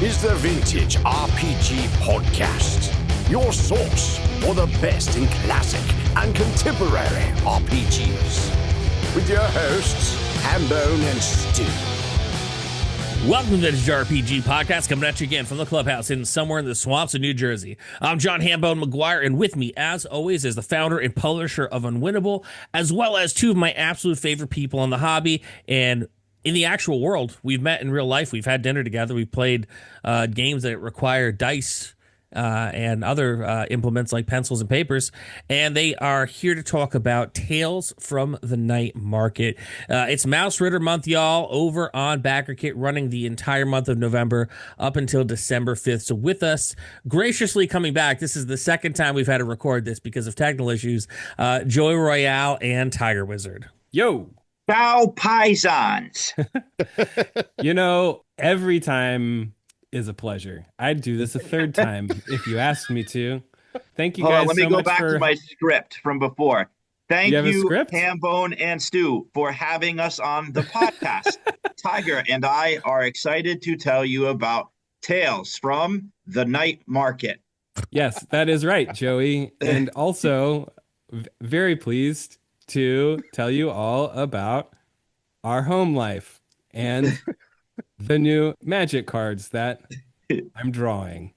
is the Vintage RPG Podcast, your source for the best in classic and contemporary RPGs. With your hosts, Hambone and Stu. Welcome to the Vintage RPG Podcast, coming at you again from the clubhouse in somewhere in the swamps of New Jersey. I'm John Hambone McGuire, and with me, as always, is the founder and publisher of Unwinnable, as well as two of my absolute favorite people in the hobby and in the actual world. We've met in real life. We've had dinner together. We've played games that require dice and other implements like pencils and papers, and they are here to talk about Tales from the Nightmarket. It's Mausritter Month, y'all, over on Backerkit, running the entire month of November up until December 5th. So with us, graciously coming back, this is the second time we've had to record this because of technical issues, Joey Royale and Tiger Wizard. Yo! Ciao, paisans. You know, every time is a pleasure. I'd do this a third time if you asked me to. Thank you guys Let me so go much back for... to my script from before. Thank You have a you, script? Hambone and Stu, for having us on the podcast. Tiger and I are excited to tell you about Tales from the Nightmarket. Yes, that is right, Joey. And also, very pleased to tell you all about our home life and the new magic cards that I'm drawing.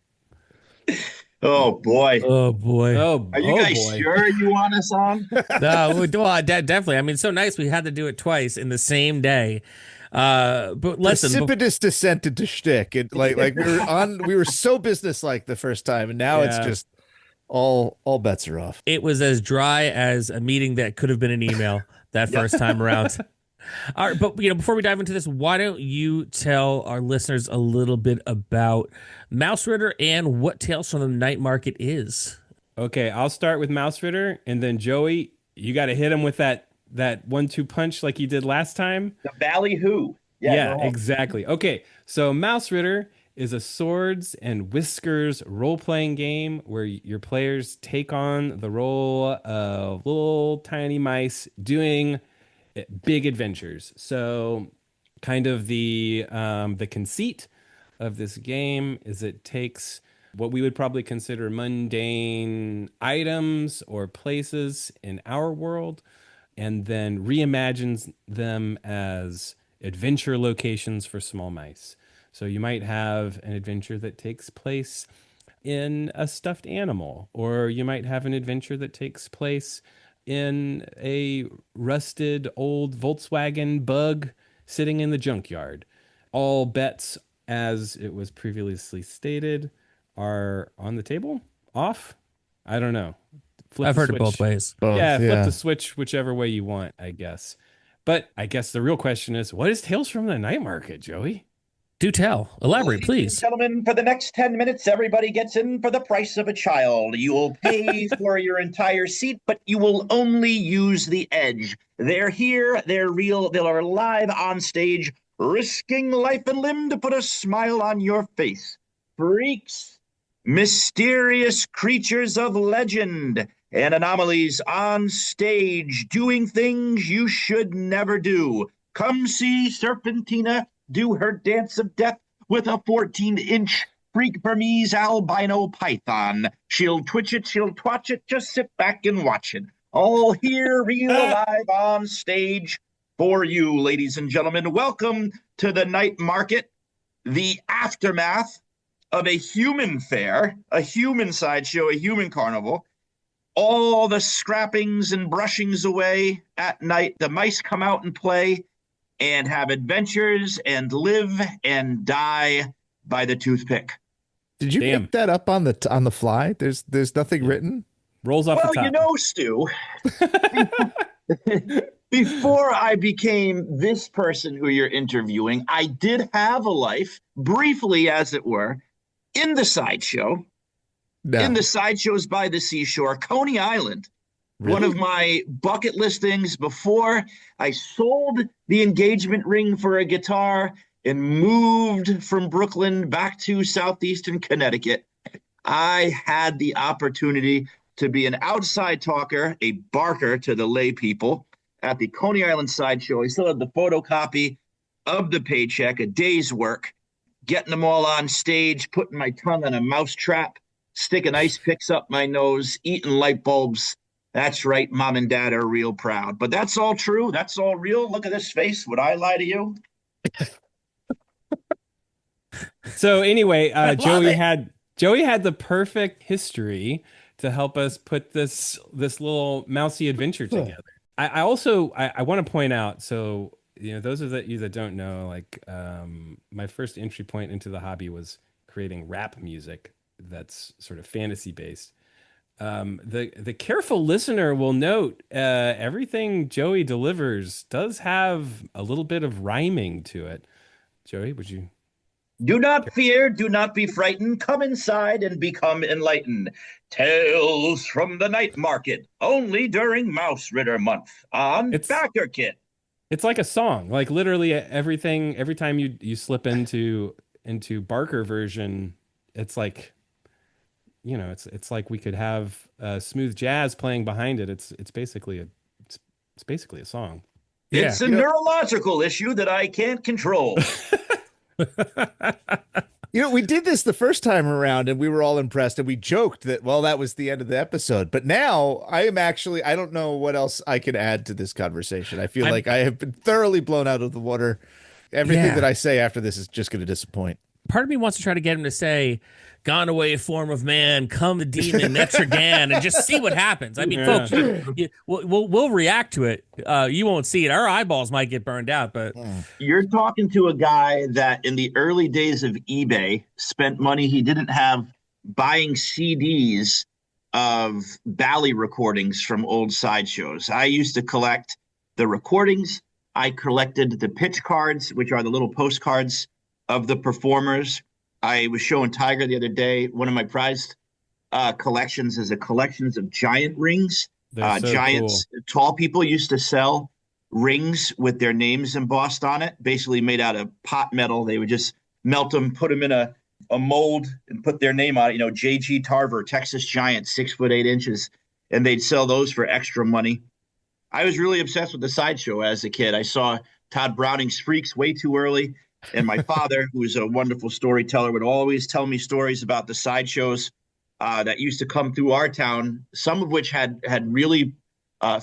Oh, boy. Oh, boy. Are you guys sure you want us on? No, definitely. I mean, it's so nice we had to do it twice in the same day. But listen, precipitous descent into shtick. It like we were so businesslike the first time, and now it's just all bets are off. it was as dry as a meeting that could have been an email that first time around. All right, but before we dive into this, why don't you tell our listeners a little bit about Mausritter and what Tales from the Nightmarket is? Okay, I'll start with Mausritter, and then Joey, you got to hit him with that 1-2 punch like you did last time. The Ballyhoo. Yeah, exactly. Okay, so Mausritter is a swords and whiskers role-playing game where your players take on the role of little tiny mice doing big adventures. So kind of the conceit of this game is it takes what we would probably consider mundane items or places in our world and then reimagines them as adventure locations for small mice. So you might have an adventure that takes place in a stuffed animal, or you might have an adventure that takes place in a rusted old Volkswagen Bug sitting in the junkyard. All bets, as it was previously stated, are on the table? Off? I don't know. I've heard it both ways. Both, Flip the switch whichever way you want, I guess. But I guess the real question is, what is Tales from the Nightmarket, Joey? Do tell. Elaborate, Ladies please. and gentlemen, for the next 10 minutes, everybody gets in for the price of a child. You will pay for your entire seat, but you will only use the edge. They're here, they're real, they're live on stage, risking life and limb to put a smile on your face. Freaks, mysterious creatures of legend, and anomalies on stage doing things you should never do. Come see Serpentina do her dance of death with a 14-inch freak Burmese albino python. She'll twitch it, she'll twatch it, just sit back and watch it. All here, real alive on stage for you, ladies and gentlemen. Welcome to the Nightmarket, the aftermath of a human fair, a human sideshow, a human carnival. All the scrappings and brushings away at night. The mice come out and play and have adventures and live and die by the toothpick. Did you pick that up on the fly? There's nothing written. Rolls off the top. Well, Stu, before I became this person who you're interviewing, I did have a life, briefly as it were, in the sideshow. No. In the sideshows by the seashore, Coney Island. Really? One of my bucket listings before I sold the engagement ring for a guitar and moved from Brooklyn back to southeastern Connecticut. I had the opportunity to be an outside talker, a barker to the lay people at the Coney Island Sideshow. I still had the photocopy of the paycheck, a day's work. getting them all on stage, putting my tongue on a mouse trap, sticking ice picks up my nose, eating light bulbs. That's right. Mom and dad are real proud. But that's all true. That's all real. Look at this face. Would I lie to you? So anyway, Joey it. had the perfect history to help us put this little mousy adventure together. I also want to point out, so those of you that don't know, like my first entry point into the hobby was creating rap music that's sort of fantasy based. The careful listener will note everything Joey delivers does have a little bit of rhyming to it. Joey, would you? Do not fear, do not be frightened. Come inside and become enlightened. Tales from the Nightmarket, only during Mausritter Month on Backerkit. It's like a song. Like literally everything. Every time you slip into Barker version, it's like, it's like we could have smooth jazz playing behind it. It's basically a song. It's a neurological issue that I can't control. We did this the first time around and we were all impressed and we joked that, well, that was the end of the episode. But now I don't know what else I can add to this conversation. I feel like I have been thoroughly blown out of the water. Everything that I say after this is just going to disappoint. Part of me wants to try to get him to say, "Gone away form of man, come the demon, Netrigan," and just see what happens. I mean, folks, we'll react to it. You won't see it. Our eyeballs might get burned out, but you're talking to a guy that in the early days of eBay spent money he didn't have buying CDs of Bally recordings from old sideshows. I used to collect the recordings. I collected the pitch cards, which are the little postcards of the performers. I was showing Tiger the other day. One of my prized collections is a collections of giant rings. So giants, cool. Tall people used to sell rings with their names embossed on it, basically made out of pot metal. They would just melt them, put them in a mold and put their name on it. J.G. Tarver, Texas Giant, 6'8", and they'd sell those for extra money. I was really obsessed with the sideshow as a kid. I saw Todd Browning's Freaks way too early. And my father, who was a wonderful storyteller, would always tell me stories about the sideshows that used to come through our town, some of which had really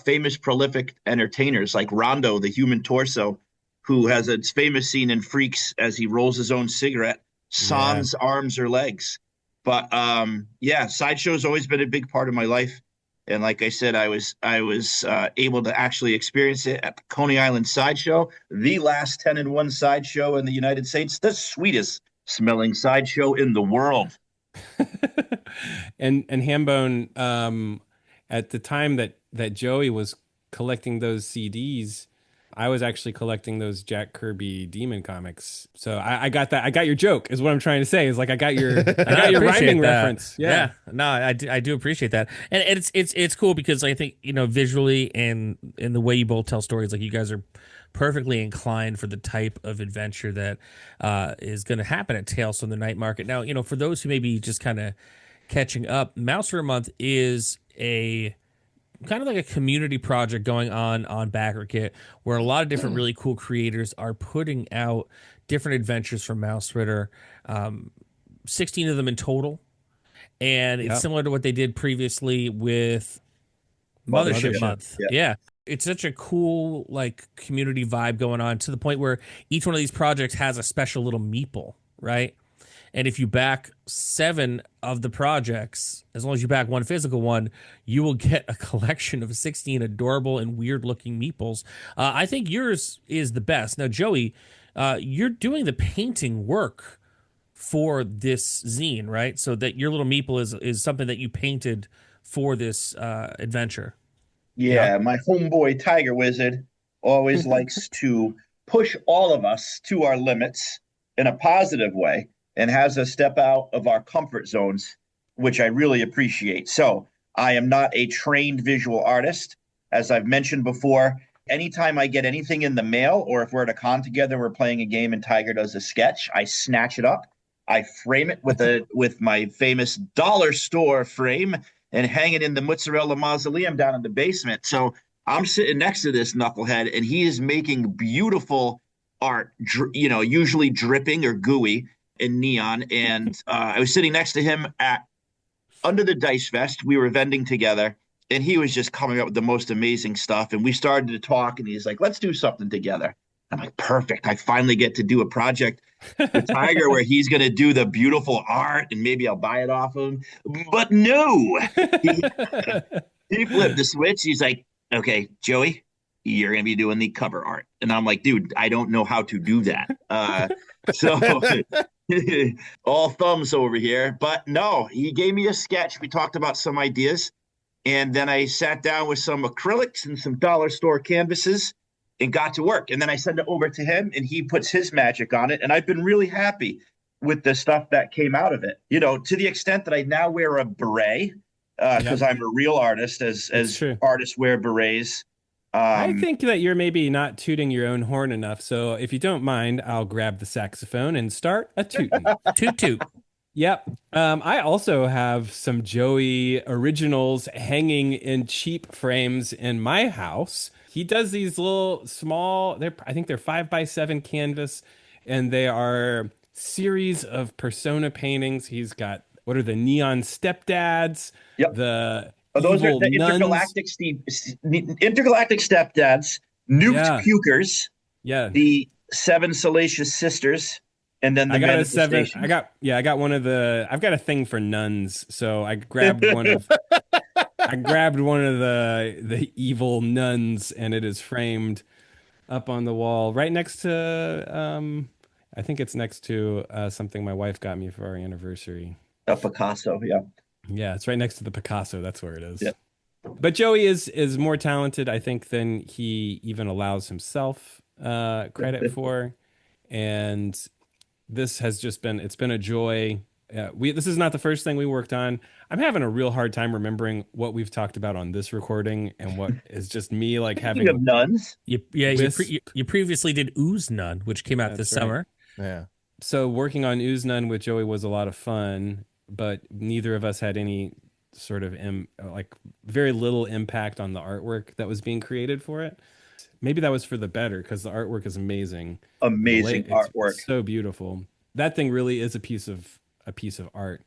famous, prolific entertainers like Rondo, the human torso, who has a famous scene in Freaks as he rolls his own cigarette, sans arms or legs. But sideshow's always been a big part of my life. And like I said, I was able to actually experience it at the Coney Island Sideshow, the last 10-in-1 sideshow in the United States, the sweetest smelling sideshow in the world. and Hambone, at the time that Joey was collecting those CDs, I was actually collecting those Jack Kirby Demon comics. So I got that. I got your joke is what I'm trying to say. Is like I got your rhyming reference. Yeah. No, I do appreciate that. And it's cool because I think, visually and in the way you both tell stories, like you guys are perfectly inclined for the type of adventure that is going to happen at Tales from the Nightmarket. Now, for those who may be just kind of catching up, Mausritter Month is a kind of like a community project going on Backerkit, where a lot of different really cool creators are putting out different adventures from Mausritter, 16 of them in total. And it's similar to what they did previously with Mothership Month. Yeah. It's such a cool community vibe going on, to the point where each one of these projects has a special little meeple, right? And if you back 7 of the projects, as long as you back one physical one, you will get a collection of 16 adorable and weird-looking meeples. I think yours is the best. Now, Joey, you're doing the painting work for this zine, right? So that your little meeple is something that you painted for this adventure. Yeah, my homeboy Tiger Wizard always likes to push all of us to our limits in a positive way, and has us step out of our comfort zones, which I really appreciate. So I am not a trained visual artist. As I've mentioned before, anytime I get anything in the mail, or if we're at a con together, we're playing a game and Tiger does a sketch, I snatch it up, I frame it with my famous dollar store frame and hang it in the mozzarella mausoleum down in the basement. So I'm sitting next to this knucklehead and he is making beautiful art, usually dripping or gooey. in neon, and I was sitting next to him under the Dice Fest. We were vending together, and he was just coming up with the most amazing stuff. And we started to talk, and he's like, "Let's do something together." I'm like, "Perfect! I finally get to do a project with Tiger where he's going to do the beautiful art, and maybe I'll buy it off him." But no, he flipped the switch. He's like, "Okay, Joey, you're going to be doing the cover art." And I'm like, "Dude, I don't know how to do that." So all thumbs over here. But no, he gave me a sketch. We talked about some ideas. And then I sat down with some acrylics and some dollar store canvases and got to work. And then I sent it over to him and he puts his magic on it. And I've been really happy with the stuff that came out of it, to the extent that I now wear a beret because I'm a real artist, as artists wear berets. I think that you're maybe not tooting your own horn enough. So if you don't mind, I'll grab the saxophone and start a tootin'. Toot toot. Yep. I also have some Joey originals hanging in cheap frames in my house. He does these little small, I think they're 5x7 canvas, and they are series of persona paintings. He's got, what are the neon stepdads? Yep. Those are the intergalactic stepdads, nuked pukers. Yeah. The 7 salacious sisters, and then the I got one of the. I've got a thing for nuns, so I grabbed one of. I grabbed one of the evil nuns, and it is framed up on the wall right next to. I think it's next to something my wife got me for our anniversary. A Picasso, yeah. Yeah, it's right next to the Picasso. That's where it is. Yeah. But Joey is more talented, I think, than he even allows himself credit for. And this has just been, it's been a joy. This is not the first thing we worked on. I'm having a real hard time remembering what we've talked about on this recording and what is just me like having of nuns. You previously did Ooze Nun, which came out this summer. Yeah. So working on Ooze Nun with Joey was a lot of fun, but neither of us had any sort of very little impact on the artwork that was being created for it. Maybe that was for the better because the artwork is amazing. Amazing artwork. It's so beautiful. That thing really is a piece of art.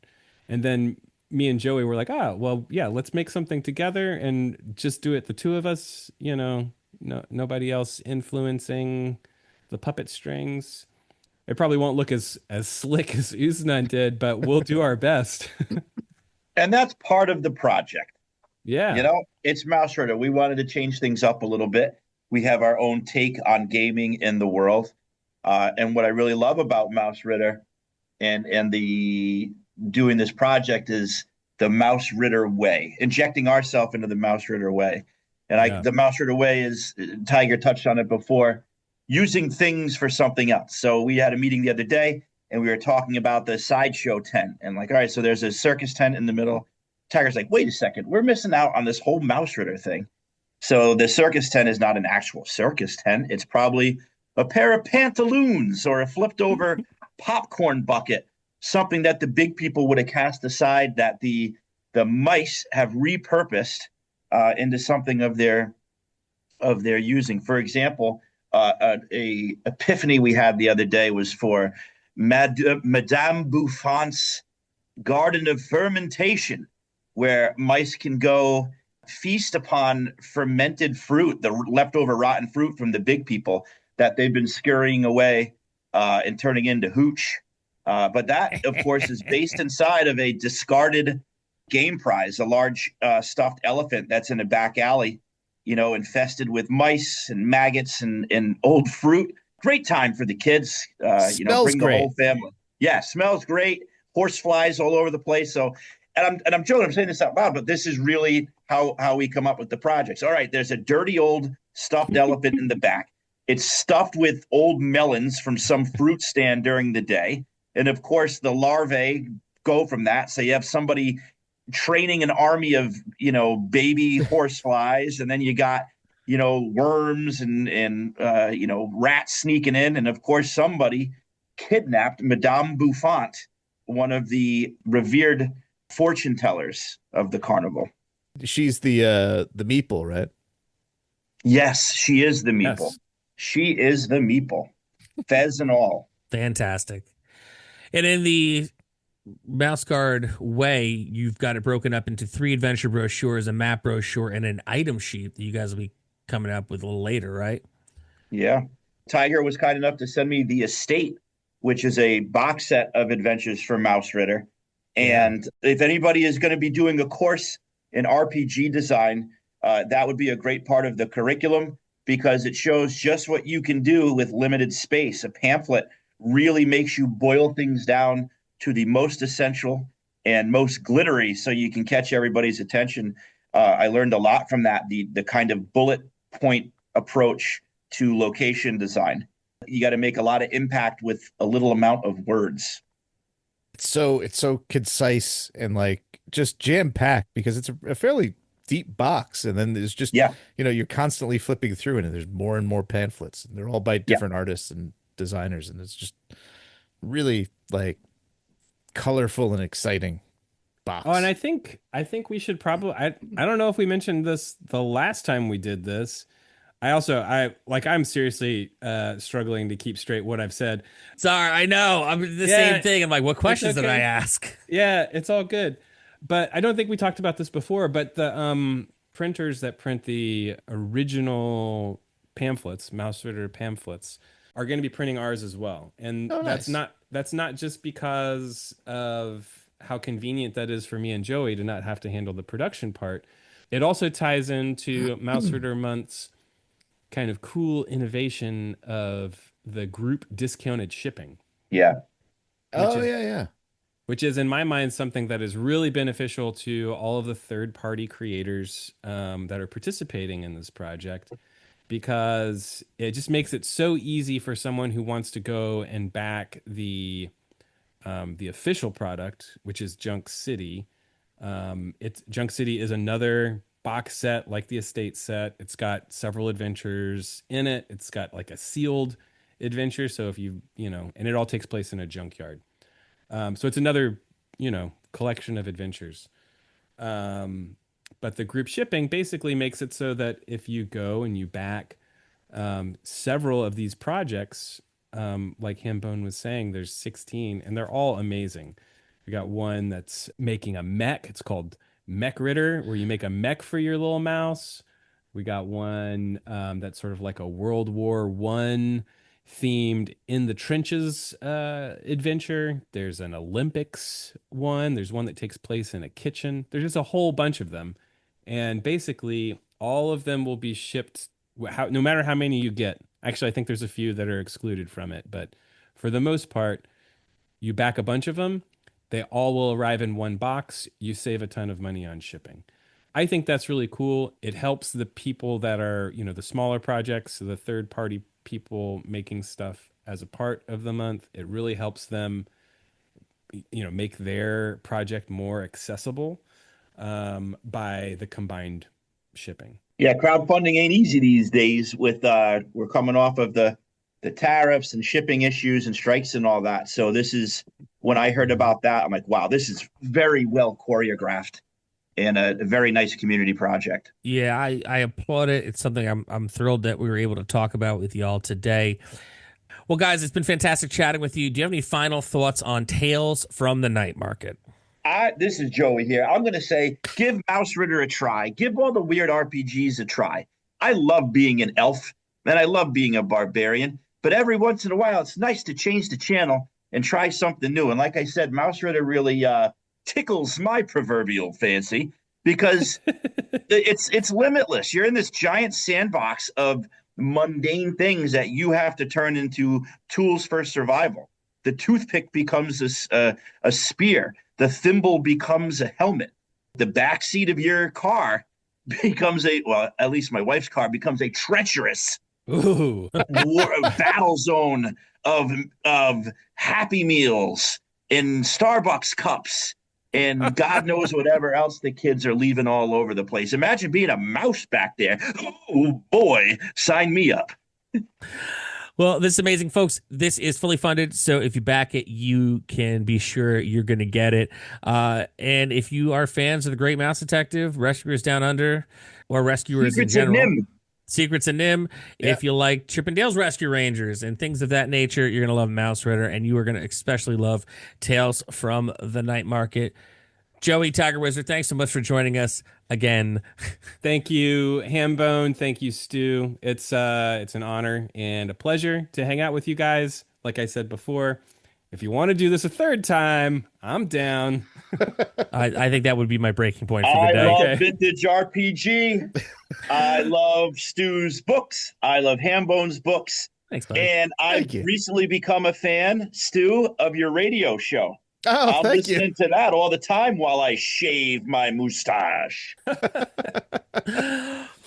And then me and Joey were like, let's make something together and just do it the two of us, nobody else influencing the puppet strings. It probably won't look as slick as Uznan did, but we'll do our best. And that's part of the project. Yeah. It's Mausritter. We wanted to change things up a little bit. We have our own take on gaming in the world. And what I really love about Mausritter and the doing this project is the Mausritter way, injecting ourselves into the Mausritter way. And the Mausritter way is, Tiger touched on it before, using things for something else. So we had a meeting the other day and we were talking about the sideshow tent and all right, so there's a circus tent in the middle. Tiger's like, wait a second, we're missing out on this whole Mausritter thing. So the circus tent is not an actual circus tent. It's probably a pair of pantaloons or a flipped over popcorn bucket, something that the big people would have cast aside that the mice have repurposed into something of their using. For example, a epiphany we had the other day was for Madame Buffon's Garden of Fermentation, where mice can go feast upon fermented fruit, the leftover rotten fruit from the big people that they've been scurrying away and turning into hooch. But that, of course, is based inside of a discarded game prize, a large stuffed elephant that's in a back alley, infested with mice and maggots and old fruit. Great time for the kids. Smells bring great. The whole family. Yeah, smells great. Horse flies all over the place. So, and I'm joking, I'm saying this out loud, but this is really how we come up with the projects. All right, there's a dirty old stuffed elephant in the back. It's stuffed with old melons from some fruit stand during the day. And of course, the larvae go from that. So you have somebody training an army of, baby horse flies. And then you got, worms and rats sneaking in. And of course, somebody kidnapped Madame Buffon, one of the revered fortune tellers of the carnival. She's the meeple, right? Yes, she is the meeple. Yes. She is the meeple. Fez and all. Fantastic. And in the Mouse Guard way, you've got it broken up into 3 adventure brochures, a map brochure, and an item sheet that you guys will be coming up with a little later, right? Yeah. Tiger was kind enough to send me the Estate, which is a box set of adventures for Mausritter. And if anybody is going to be doing a course in RPG design, that would be a great part of the curriculum because it shows just what you can do with limited space. A pamphlet really makes you boil things down to the most essential and most glittery so you can catch everybody's attention. I learned a lot from that, the kind of bullet point approach to location design. You got to make a lot of impact with a little amount of words. It's so concise and like just jam packed because it's a fairly deep box, and then there's just you're constantly flipping through it, and there's more and more pamphlets, and they're all by different artists and designers, and it's just really like colorful and exciting box. Oh, and I think we should probably I don't know if we mentioned this the last time we did this. I'm seriously struggling to keep straight what I've said. Sorry, I know. I'm the same thing. I'm like, what questions did I ask? Yeah, it's all good. But I don't think we talked about this before, but the printers that print the original pamphlets, Mausritter pamphlets, are going to be printing ours as well. And that's not just because of how convenient that is for me and Joey to not have to handle the production part. It also ties into Mausritter Month's kind of cool innovation of the group discounted shipping. Yeah. Which is, in my mind, something that is really beneficial to all of the third-party creators that are participating in this project, because it just makes it so easy for someone who wants to go and back the official product, which is Junk City. Junk City is another box set like the Estate set. It's got several adventures in it. It's got like a sealed adventure. So if and it all takes place in a junkyard. So it's another, collection of adventures. But the group shipping basically makes it so that if you go and you back several of these projects, like Hambone was saying, there's 16 and they're all amazing. We got one that's making a mech. It's called Mausritter, where you make a mech for your little mouse. We got one that's sort of like a World War I themed in the trenches adventure. There's an Olympics one. There's one that takes place in a kitchen. There's just a whole bunch of them. And basically, all of them will be shipped, no matter how many you get. Actually, I think there's a few that are excluded from it. But for the most part, you back a bunch of them. They all will arrive in one box. You save a ton of money on shipping. I think that's really cool. It helps the people that are, the smaller projects, the third-party people making stuff as a part of the month. It really helps them, make their project more accessible by the combined shipping. Yeah, crowdfunding ain't easy these days with we're coming off of the tariffs and shipping issues and strikes and all that. So this is, when I heard about that, I'm like, wow, this is very well choreographed and a very nice community project. Yeah, I applaud it. It's something I'm thrilled that we were able to talk about with y'all today. Well, guys, it's been fantastic chatting with you. Do you have any final thoughts on Tales from the Nightmarket? This is Joey here. I'm going to say, give Mausritter a try. Give all the weird RPGs a try. I love being an elf, and I love being a barbarian. But every once in a while, it's nice to change the channel and try something new. And like I said, Mausritter really tickles my proverbial fancy because it's limitless. You're in this giant sandbox of mundane things that you have to turn into tools for survival. The toothpick becomes a spear. The thimble becomes a helmet. The backseat of your car becomes at least my wife's car becomes a treacherous battle zone of Happy Meals and Starbucks cups and God knows whatever else the kids are leaving all over the place. Imagine being a mouse back there. Oh boy, sign me up. Well, this is amazing, folks. This is fully funded, so if you back it, you can be sure you're going to get it. And if you are fans of The Great Mouse Detective, Rescuers Down Under, or Rescuers Secrets in general, of NIMH. Secrets of Nim. Yeah. If you like Chip and Dale's Rescue Rangers and things of that nature, you're going to love Mausritter, and you are going to especially love Tales from the Nightmarket. Joey, Tiger Wizard, thanks so much for joining us again. Thank you, Hambone. Thank you, Stu. It's an honor and a pleasure to hang out with you guys. Like I said before, if you want to do this a third time, I'm down. I think that would be my breaking point for the day. I love vintage RPG. I love Stu's books. I love Hambone's books. Thanks, buddy. And I've recently become a fan, Stu, of your radio show. Oh, I'm listening to that all the time while I shave my mustache.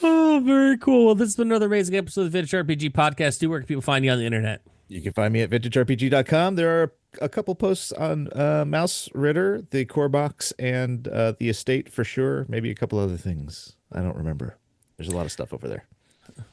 Oh, very cool. Well, this has been another amazing episode of the Vintage RPG Podcast. Stu, where can people find you on the internet? You can find me at vintagerpg.com. There are a couple posts on Mausritter, the core box, and the estate for sure. Maybe a couple other things. I don't remember. There's a lot of stuff over there.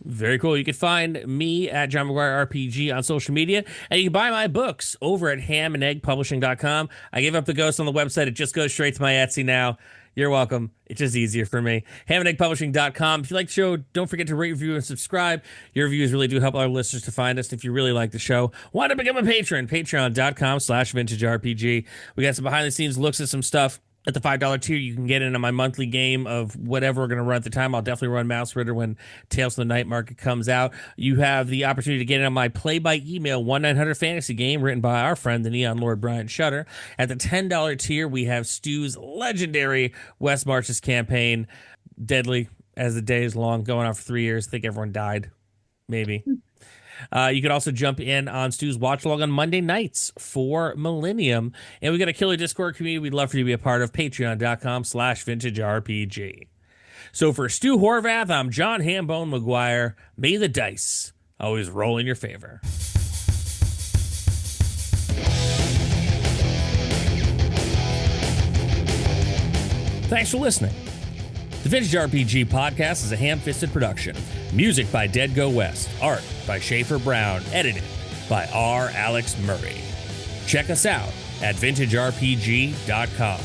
Very cool. You can find me at John McGuire RPG on social media, and you can buy my books over at hamandeggpublishing.com. I gave up the ghost on the website. It just goes straight to my Etsy now. You're welcome. It's just easier for me. hamandeggpublishing.com. If you like the show, don't forget to rate, review, and subscribe. Your reviews really do help our listeners to find us. If you really like the show, why not become a patron? Patreon.com/vintagerpg. We got some behind-the-scenes looks at some stuff. At the $5 tier, you can get into my monthly game of whatever we're going to run at the time. I'll definitely run Mausritter when Tales from the Nightmarket comes out. You have the opportunity to get in on my play-by-email 1-900-Fantasy game written by our friend, the Neon Lord Brian Shutter. At the $10 tier, we have Stu's legendary West Marches campaign, Deadly as the Day is Long, going on for 3 years. I think everyone died, maybe. You can also jump in on Stu's watch log on Monday nights for Millennium. And we got a killer Discord community we'd love for you to be a part of. Patreon.com/vintagerpg. So for Stu Horvath, I'm John Hambone McGuire. May the dice always roll in your favor. Thanks for listening. The Vintage RPG Podcast is a ham-fisted production. Music by Dead Go West. Art by Schaefer Brown. Edited by R. Alex Murray. Check us out at vintagerpg.com.